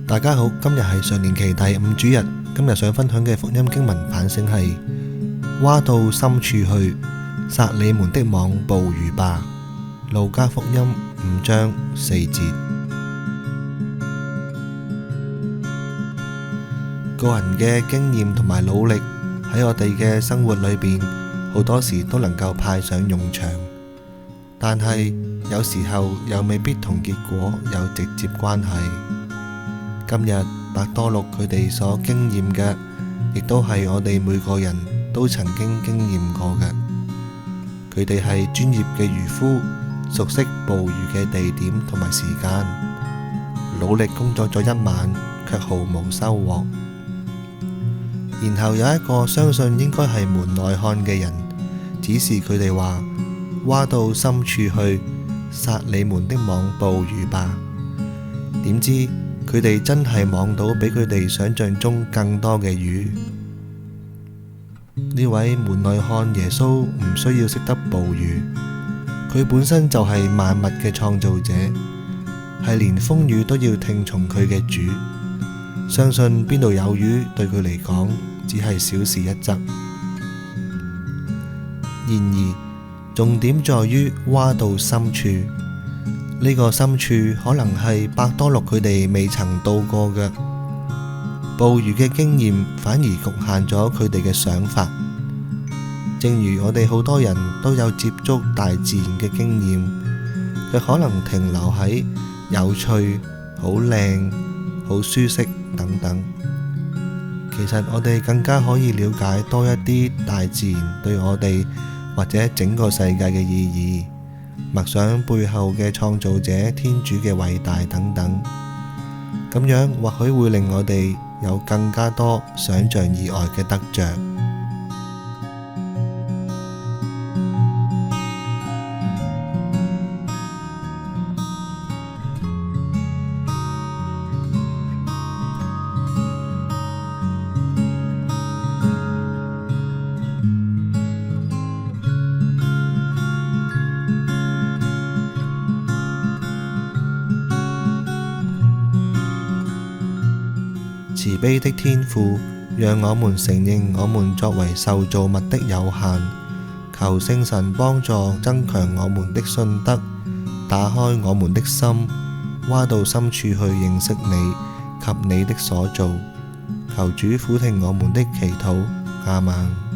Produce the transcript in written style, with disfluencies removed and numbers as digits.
大家好，今日係常年期第5主日。今日想分享嘅福音經文反省係：蛙到深處去，撒你們的網捕魚吧。路加福音5章4節。個人嘅經驗同埋努力喺我哋嘅生活裏邊，好多時都能夠派上用場，但係有時候又未必同結果有直接關係。今日伯多祿佢哋所經驗嘅，亦都係我哋每個人都曾經經驗過嘅。佢哋係專業嘅漁夫，熟悉捕魚嘅地點同埋時間，努力工作咗一晚，卻毫無收穫。然後有一個相信應該係門外漢嘅人，指示佢哋話：蛙到深處去，撒你們的網捕魚吧。點知佢哋真係網到比佢哋想象中更多嘅魚。呢位門外漢耶穌唔需要識得捕魚，佢本身就係萬物嘅創造者，係連風雨都要聽從佢嘅主。相信邊度有魚對佢嚟講只係小事一則。然而重點在於蛙到深處。呢個深處可能係伯多祿佢哋未曾到過嘅，捕魚嘅經驗反而局限咗佢哋嘅想法。正如我哋好多人都有接觸大自然嘅經驗，佢可能停留喺有趣、好靚、好舒適等等。其實我哋更加可以了解多一啲大自然對我哋或者整個世界嘅意義，默想背後嘅創造者天主嘅偉大等等，咁樣或許會令我哋有更加多想象以外嘅得着。慈悲的天父，讓我們承認我們作為受造物的有限，求聖神幫助增強我們的信德，打開我們的心，蛙到深處去認識你及你的所造。求主俯聽我們的祈禱，阿們。